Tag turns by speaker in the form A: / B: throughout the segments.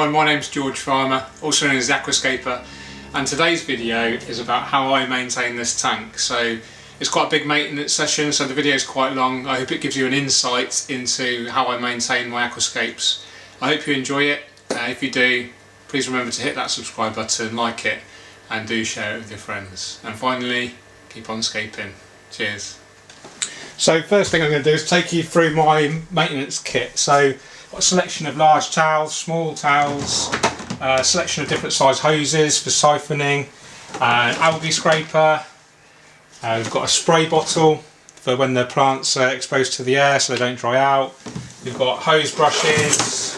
A: everyone, my name's George Farmer, also known as the Aquascaper, and today's video is about how I maintain this tank. So it's quite a big maintenance session, so the video is quite long. I hope it gives you an insight into how I maintain my aquascapes. I hope you enjoy it. If you do, please remember to hit that subscribe button, like it, and do share it with your friends. And finally, keep on scaping. Cheers. So first thing I'm going to do is take you through my maintenance kit. So I've got a selection of large towels, small towels, a selection of different size hoses for siphoning, an algae scraper, we've got a spray bottle for when the plants are exposed to the air so they don't dry out. We've got hose brushes,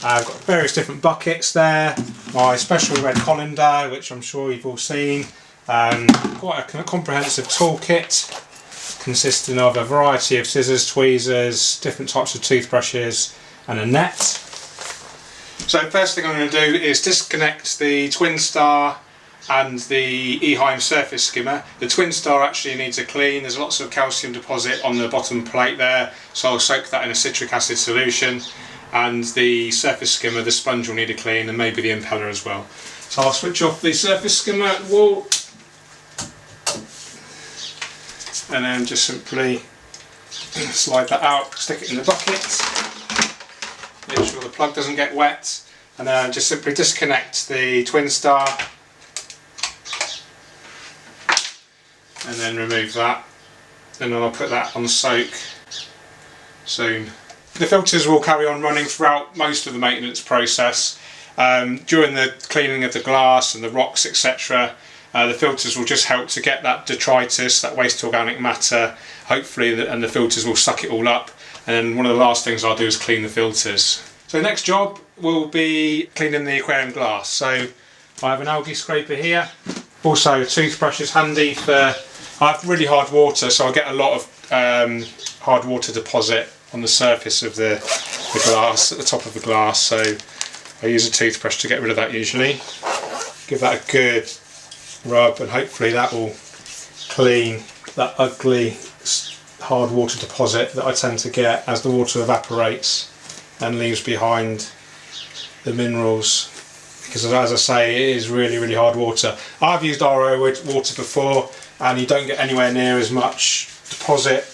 A: I've got various different buckets there, my special red colander which I'm sure you've all seen, quite a comprehensive toolkit consisting of a variety of scissors, tweezers, different types of toothbrushes and a net. So first thing I'm going to do is disconnect the Twin Star and the eaReef surface skimmer. The Twin Star actually needs a clean. There's lots of calcium deposit on the bottom plate there, so I'll soak that in a citric acid solution, and the surface skimmer, the sponge will need a clean, and maybe the impeller as well. So I'll switch off the surface skimmer at the wall and then just simply slide that out, stick it in the bucket, make sure the plug doesn't get wet, and then just simply disconnect the Twin Star and then remove that, and then I'll put that on soak soon. The filters will carry on running throughout most of the maintenance process. During the cleaning of the glass and the rocks, etc., the filters will just help to get that detritus, that waste organic matter, hopefully, and the filters will suck it all up. And then one of the last things I'll do is clean the filters. So the next job will be cleaning the aquarium glass. So I have an algae scraper here. Also a toothbrush is handy for, I have really hard water, so I get a lot of hard water deposit on the surface of the glass, at the top of the glass. So I use a toothbrush to get rid of that usually. Give that a good rub and hopefully that will clean that ugly hard water deposit that I tend to get as the water evaporates and leaves behind the minerals, because as I say, it is really hard water. I've used RO water before and you don't get anywhere near as much deposit,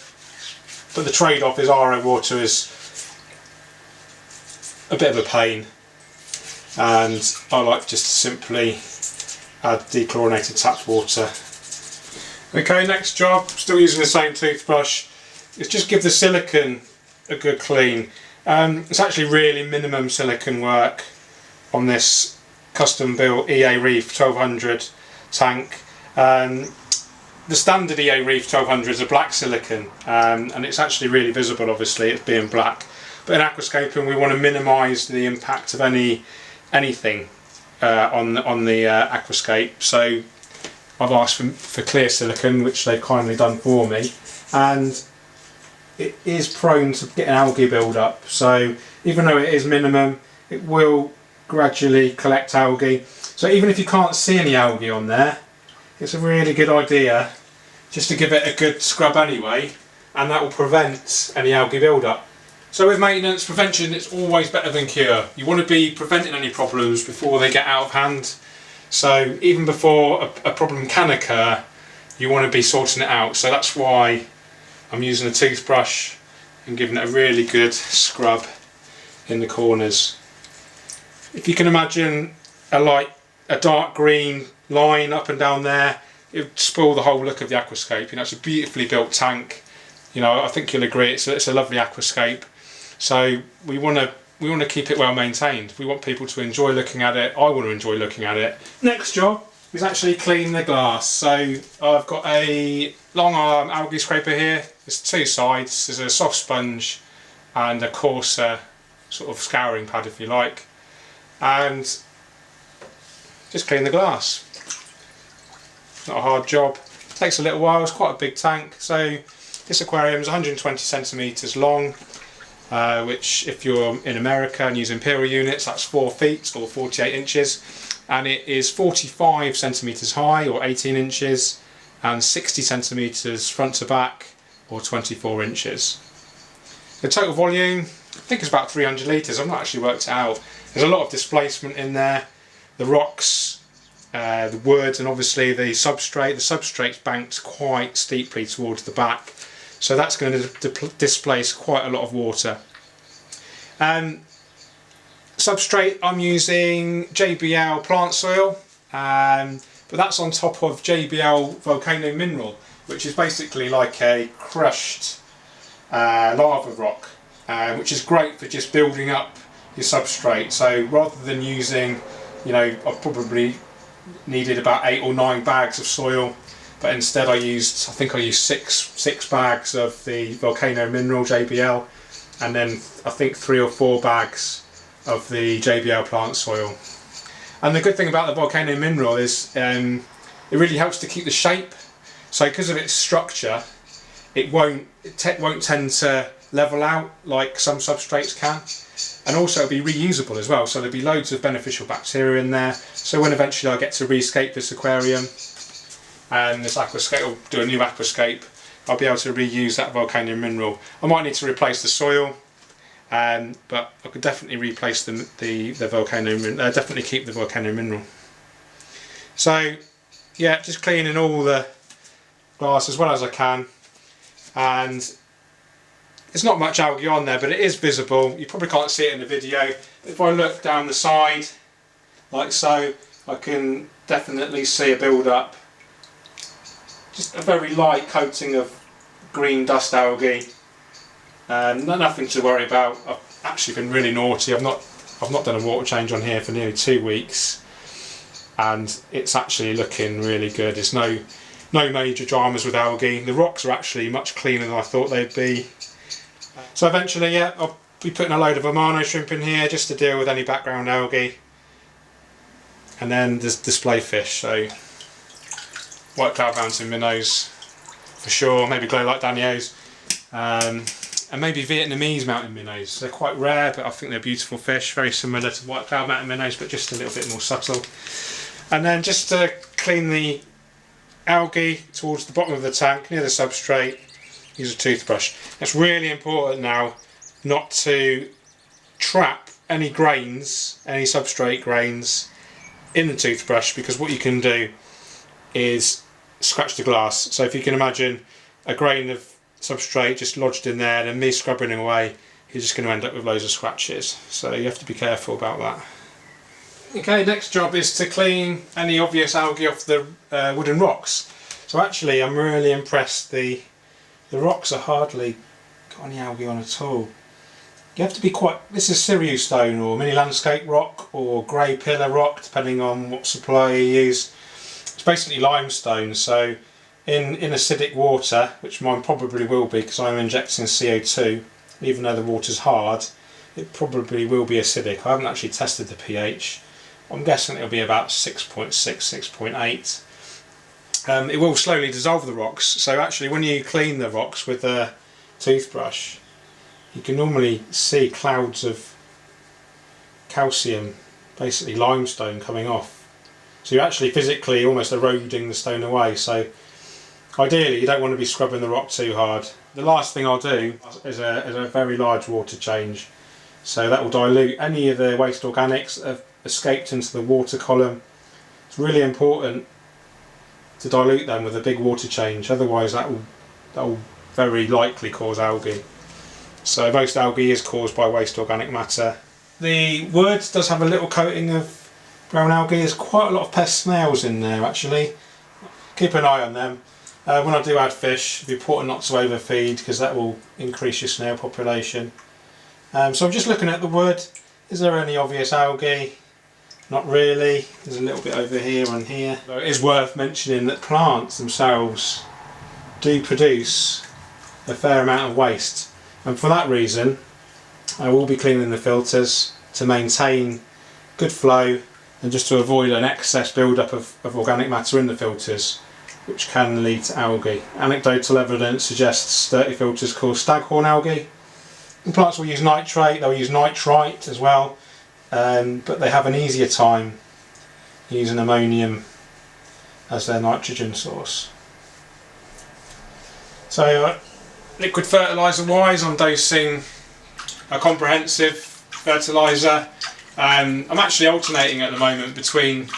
A: but the trade-off is RO water is a bit of a pain, and I like just to simply add dechlorinated tap water. Okay, next job, still using the same toothbrush, is just give the silicone a good clean. It's actually really minimum silicone work on this custom built eaReef 1200 tank. The standard eaReef 1200 is a black silicone, and it's actually really visible, obviously, it's being black. But in aquascaping we want to minimise the impact of anything on the aquascape, so I've asked for clear silicone, which they've kindly done for me, and it is prone to getting algae build-up, so even though it is minimum, it will gradually collect algae. So even if you can't see any algae on there, it's a really good idea just to give it a good scrub anyway, and that will prevent any algae build-up. So with maintenance, prevention is always better than cure. You want to be preventing any problems before they get out of hand. So even before a problem can occur, you want to be sorting it out. So that's why I'm using a toothbrush and giving it a really good scrub in the corners. If you can imagine a dark green line up and down there, it would spoil the whole look of the aquascape. You know, it's a beautifully built tank. You know, I think you'll agree it's a lovely aquascape. So we want to keep it well maintained. We want people to enjoy looking at it. I want to enjoy looking at it. Next job is actually clean the glass. So I've got a long arm algae scraper here. There's two sides. There's a soft sponge and a coarser sort of scouring pad, if you like. And just clean the glass. Not a hard job. It takes a little while. It's quite a big tank. So this aquarium is 120 centimetres long. Which, if you're in America and use imperial units, that's 4 feet or 48 inches, and it is 45 centimetres high or 18 inches and 60 centimetres front to back or 24 inches. The total volume, I think it's about 300 litres. I've not actually worked it out. There's a lot of displacement in there. The rocks, the wood, and obviously the substrate. The substrate's banked quite steeply towards the back, so that's going to displace quite a lot of water. Substrate, I'm using JBL plant soil, but that's on top of JBL volcano mineral, which is basically like a crushed lava rock, which is great for just building up your substrate. So rather than using, you know, I've probably needed about 8 or 9 bags of soil, but instead I think I used six bags of the volcano mineral JBL, and then I think 3 or 4 bags of the JBL plant soil. And the good thing about the volcano mineral is it really helps to keep the shape. So because of its structure, it won't tend to level out like some substrates can, and also it'll be reusable as well, so there'll be loads of beneficial bacteria in there. So when eventually I get to rescape this aquarium and this aquascape, or do a new aquascape, I'll be able to reuse that volcano mineral. I might need to replace the soil, but I could definitely replace the volcano mineral, definitely keep the volcano mineral. So yeah, just cleaning all the glass as well as I can, and there's not much algae on there, but it is visible. You probably can't see it in the video. If I look down the side, like so, I can definitely see a build-up. Just a very light coating of green dust algae. Nothing to worry about. I've actually been really naughty. I've not done a water change on here for nearly 2 weeks, and it's actually looking really good. There's no major dramas with algae. The rocks are actually much cleaner than I thought they'd be. So eventually, yeah, I'll be putting a load of Amano shrimp in here just to deal with any background algae, and then there's display fish. So white cloud bouncing minnows for sure, maybe glow light danios, and maybe Vietnamese mountain minnows. They're quite rare, but I think they're beautiful fish, very similar to white cloud mountain minnows, but just a little bit more subtle. And then just to clean the algae towards the bottom of the tank near the substrate, use a toothbrush. It's really important now not to trap any grains, any substrate grains in the toothbrush, because what you can do is scratch the glass. So if you can imagine a grain of substrate just lodged in there and me scrubbing away, you're just going to end up with loads of scratches. So you have to be careful about that. Okay, next job is to clean any obvious algae off the wooden rocks. So actually I'm really impressed. The rocks are hardly got any algae on at all. You have to be this is Sirius stone or mini landscape rock or grey pillar rock, depending on what supply you use. It's basically limestone, so in acidic water, which mine probably will be because I'm injecting CO2, even though the water's hard, it probably will be acidic. I haven't actually tested the pH. I'm guessing it'll be about 6.6, 6.8. It will slowly dissolve the rocks, so actually when you clean the rocks with a toothbrush, you can normally see clouds of calcium, basically limestone, coming off. So you're actually physically almost eroding the stone away, so ideally you don't want to be scrubbing the rock too hard. The last thing I'll do is a very large water change, so that will dilute any of the waste organics that have escaped into the water column. It's really important to dilute them with a big water change, otherwise that will very likely cause algae. So most algae is caused by waste organic matter. The wood does have a little coating of brown algae. There's quite a lot of pest snails in there actually. Keep an eye on them. When I do add fish, it's important not to overfeed because that will increase your snail population. So I'm just looking at the wood. Is there any obvious algae? Not really. There's a little bit over here and here. So it is worth mentioning that plants themselves do produce a fair amount of waste, and for that reason I will be cleaning the filters to maintain good flow and just to avoid an excess build-up of organic matter in the filters, which can lead to algae. Anecdotal evidence suggests dirty filters cause staghorn algae. And plants will use nitrate, they'll use nitrite as well, but they have an easier time using ammonium as their nitrogen source. So liquid fertiliser wise, I'm dosing a comprehensive fertiliser I'm actually alternating at the moment between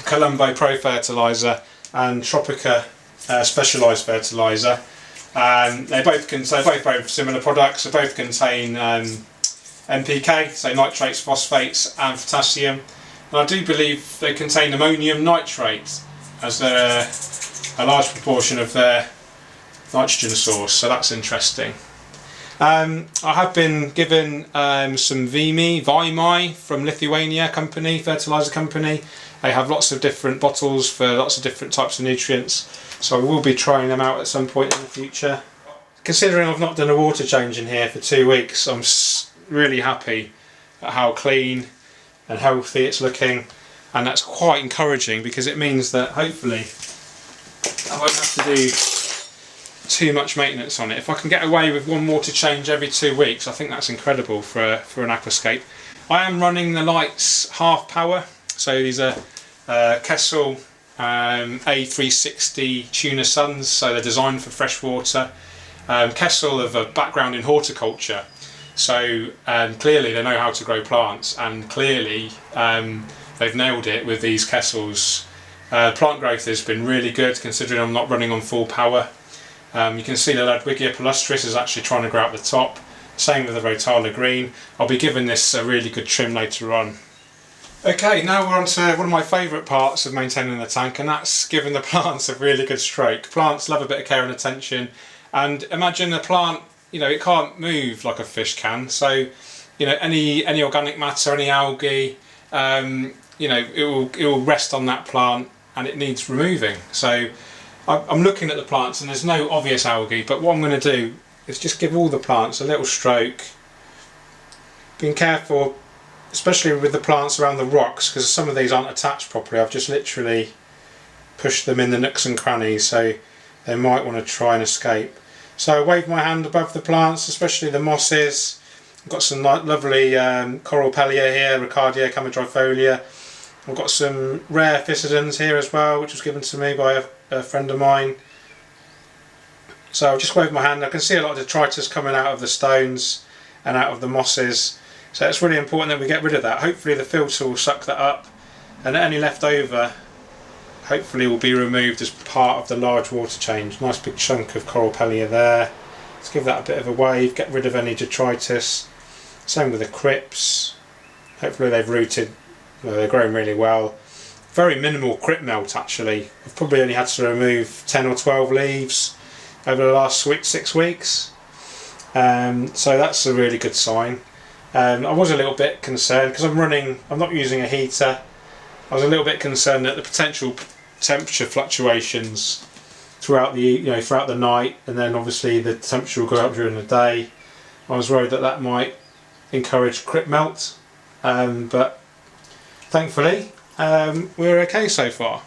A: Colombo Pro Fertiliser and Tropica Specialised Fertiliser. They're both very similar products. They both contain NPK, so nitrates, phosphates and potassium. And I do believe they contain ammonium nitrate as a large proportion of their nitrogen source, so that's interesting. I have been given some Vimy from Lithuania fertiliser company. They have lots of different bottles for lots of different types of nutrients, so I will be trying them out at some point in the future. Considering I've not done a water change in here for 2 weeks, I'm really happy at how clean and healthy it's looking, and that's quite encouraging because it means that hopefully I won't have to do too much maintenance on it. If I can get away with one water change every 2 weeks, I think that's incredible for an aquascape. I am running the lights half power, so these are Kessel A360 tuna suns, so they're designed for fresh water. Kessel have a background in horticulture, so clearly they know how to grow plants, and clearly they've nailed it with these Kessels. Plant growth has been really good considering I'm not running on full power. You can see that Ladwigia palustris is actually trying to grow out the top. Same with the Rotala green. I'll be giving this a really good trim later on. Okay, now we're on to one of my favourite parts of maintaining the tank, and that's giving the plants a really good stroke. Plants love a bit of care and attention, and imagine a plant, you know, it can't move like a fish can, so you know, any organic matter, any algae, you know, it will rest on that plant and it needs removing. So I'm looking at the plants and there's no obvious algae, but what I'm going to do is just give all the plants a little stroke, being careful especially with the plants around the rocks, because some of these aren't attached properly. I've just literally pushed them in the nooks and crannies, so they might want to try and escape. So I wave my hand above the plants, especially the mosses. I've got some lovely coral pellia here, Ricardia camidrifolia. I've got some rare Physidans here as well, which was given to me by a friend of mine. So I'll just wave my hand. I can see a lot of detritus coming out of the stones and out of the mosses. So it's really important that we get rid of that. Hopefully the filter will suck that up, and any left over hopefully will be removed as part of the large water change. Nice big chunk of coral pellia there. Let's give that a bit of a wave, get rid of any detritus. Same with the crypts. Hopefully they've rooted, they're growing really well. Very minimal crypt melt actually. I've probably only had to remove 10 or 12 leaves over the last 6 weeks. So that's a really good sign. I was a little bit concerned because I'm not using a heater. I was a little bit concerned at the potential temperature fluctuations throughout the night, and then obviously the temperature will go up during the day. I was worried that that might encourage crypt melt, but thankfully we're okay so far.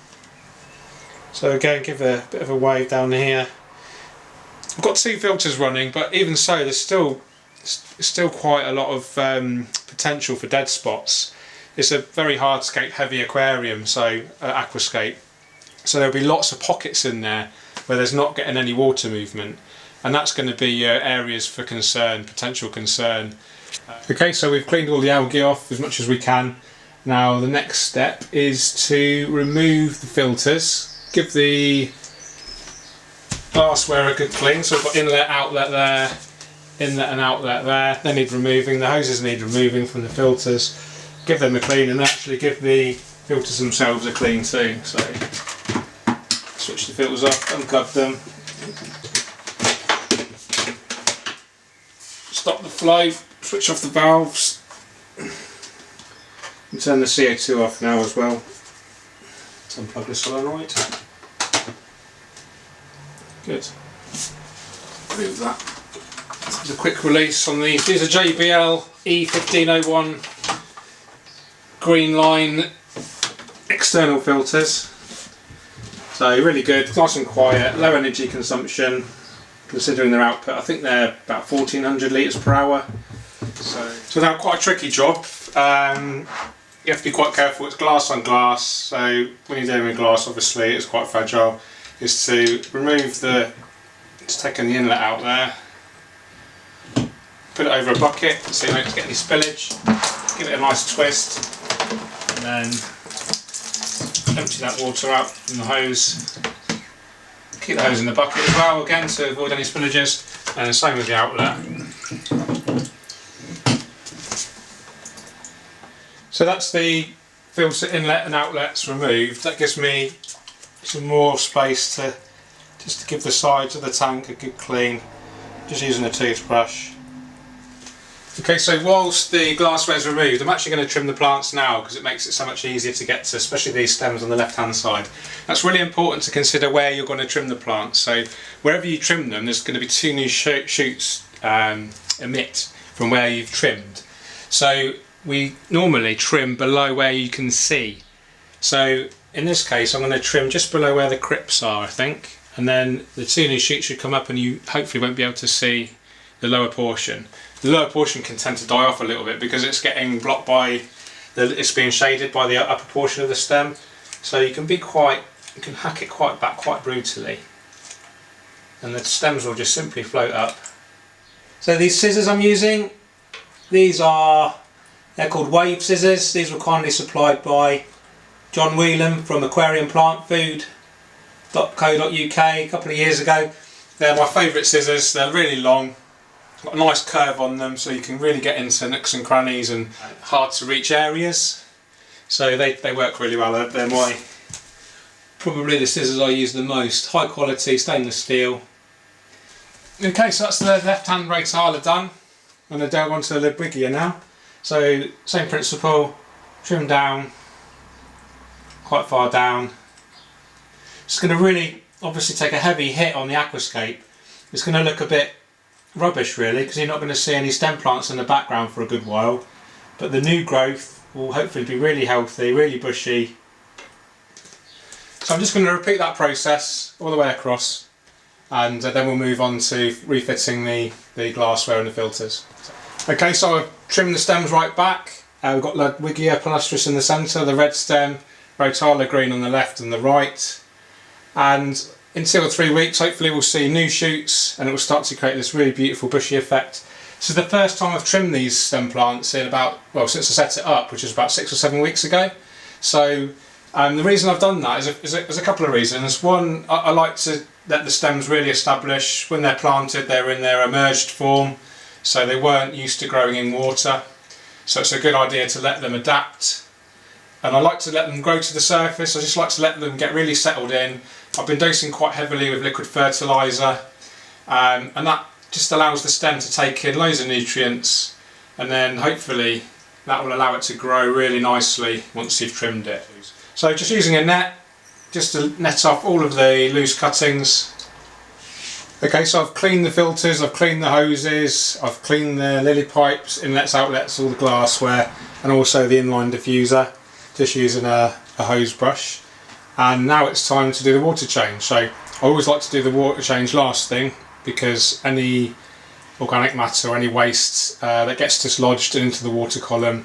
A: So again, give a bit of a wave down here. I've got 2 filters running, but even so there's still quite a lot of potential for dead spots. It's a very hardscape heavy aquarium, so aquascape, so there'll be lots of pockets in there where there's not getting any water movement, and that's going to be areas for concern, potential concern. Okay, so we've cleaned all the algae off as much as we can. Now the next step is to remove the filters, give the glassware a good clean. So we've got inlet, outlet there, inlet and outlet there. They need removing, the hoses need removing from the filters. Give them a clean and actually give the filters themselves a clean too. So switch the filters off, unplug them, stop the flow, switch off the valves, and turn the CO2 off now as well. Let's unplug the solenoid. Good. Remove that. This is a quick release on these. These are JBL E1501 green line external filters. So really good, nice and quiet, low energy consumption considering their output. I think they're about 1400 litres per hour. So they're quite a tricky job. You have to be quite careful. It's glass on glass, so when you're dealing with glass obviously it's quite fragile. Is to remove just taking the inlet out there, put it over a bucket so you don't get any spillage, give it a nice twist, and then empty that water out from the hose. Keep the hose in the bucket as well, again, to avoid any spillages, and same with the outlet. So that's the filter inlet and outlets removed. That gives me some more space to just to give the sides of the tank a good clean, just using a toothbrush. Okay, so whilst the glassware is removed, I'm actually going to trim the plants now because it makes it so much easier to get to, especially these stems on the left hand side. That's really important to consider where you're going to trim the plants. So wherever you trim them, there's going to be 2 new shoots emit from where you've trimmed. So we normally trim below where you can see. So in this case I'm going to trim just below where the crypts are, I think, and then the 2 new shoots should come up and you hopefully won't be able to see the lower portion. The lower portion can tend to die off a little bit because it's getting blocked by it's being shaded by the upper portion of the stem, so you can hack it quite back quite brutally, and the stems will just simply float up. So these scissors I'm using, they're called wave scissors. These were kindly supplied by John Whelan from aquariumplantfood.co.uk a couple of years ago. They're my favourite scissors. They're really long, got a nice curve on them, so you can really get into nooks and crannies and hard to reach areas. So they work really well. They're probably the scissors I use the most. High quality stainless steel. Okay, so that's the left hand rotaler done. I'm going to delve onto the Wiggia now. So same principle, trim down, quite far down. It's going to really obviously take a heavy hit on the Aquascape. It's going to look a bit rubbish really, because you're not going to see any stem plants in the background for a good while, but the new growth will hopefully be really healthy, really bushy. So I'm just going to repeat that process all the way across, and then we'll move on to refitting the glassware and the filters. Okay, so I've trimmed the stems right back. We've got the Wiggia palustris in the centre, the red stem, Rotala green on the left and the right, and in 2 or 3 weeks hopefully we'll see new shoots and it will start to create this really beautiful bushy effect. This is the first time I've trimmed these stem plants in since I set it up, which is about 6 or 7 weeks ago. So the reason I've done that is a couple of reasons. One, I like to let the stems really establish. When they're planted, they're in their emerged form, so they weren't used to growing in water. So it's a good idea to let them adapt. And I like to let them grow to the surface. I just like to let them get really settled in. I've been dosing quite heavily with liquid fertiliser, and that just allows the stem to take in loads of nutrients, and then hopefully that will allow it to grow really nicely once you've trimmed it. So just using a net, just to net off all of the loose cuttings. Okay, so I've cleaned the filters, I've cleaned the hoses, I've cleaned the lily pipes, inlets, outlets, all the glassware, and also the inline diffuser, just using a hose brush. And now it's time to do the water change. So I always like to do the water change last thing, because any organic matter or any waste that gets dislodged into the water column,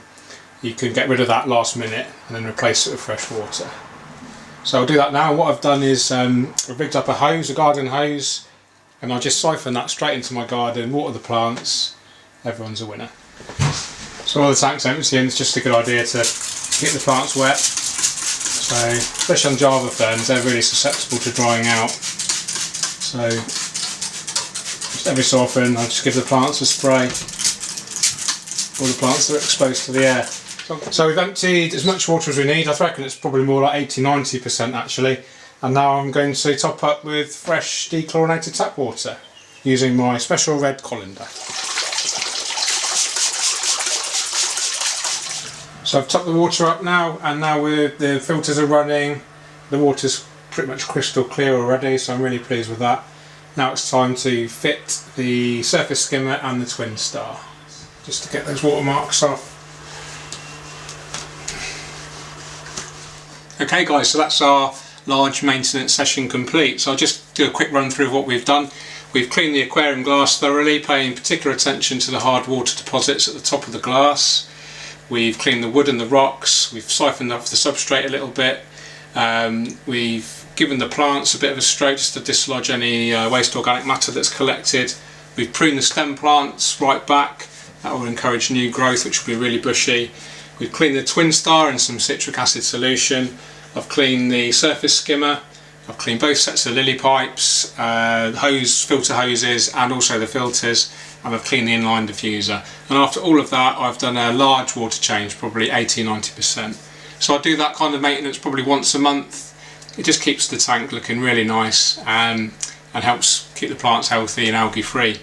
A: you can get rid of that last minute and then replace it with fresh water. So I'll do that now. What I've done is I've rigged up a hose, a garden hose, and I'll just siphon that straight into my garden, water the plants. Everyone's a winner. So while the tank's empty, and it's just a good idea to get the plants wet. So, especially on Java ferns, they're really susceptible to drying out. So, just every so often I just give the plants a spray. All the plants that are exposed to the air. So we've emptied as much water as we need. I reckon it's probably more like 80–90% actually. And now I'm going to top up with fresh dechlorinated tap water using my special red colander. So I've topped the water up now, and now the filters are running. The water's pretty much crystal clear already, so I'm really pleased with that. Now it's time to fit the surface skimmer and the twin star, just to get those watermarks off. Okay guys, so that's our large maintenance session complete. So I'll just do a quick run through of what we've done. We've cleaned the aquarium glass thoroughly, paying particular attention to the hard water deposits at the top of the glass. We've cleaned the wood and the rocks, we've siphoned off the substrate a little bit, we've given the plants a bit of a stroke just to dislodge any waste organic matter that's collected. We've pruned the stem plants right back, That will encourage new growth, which will be really bushy. We've cleaned the twin star in some citric acid solution. I've cleaned the surface skimmer. I've cleaned both sets of lily pipes, filter hoses, and also the filters, and I've cleaned the inline diffuser. And after all of that, I've done a large water change, probably 80–90%. So I do that kind of maintenance probably once a month. It just keeps the tank looking really nice and helps keep the plants healthy and algae free.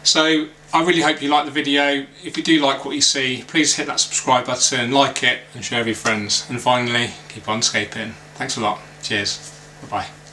A: So I really hope you like the video. If you do like what you see, please hit that subscribe button, like it, and share with your friends. And finally, keep on scaping. Thanks a lot. Cheers. Bye-bye.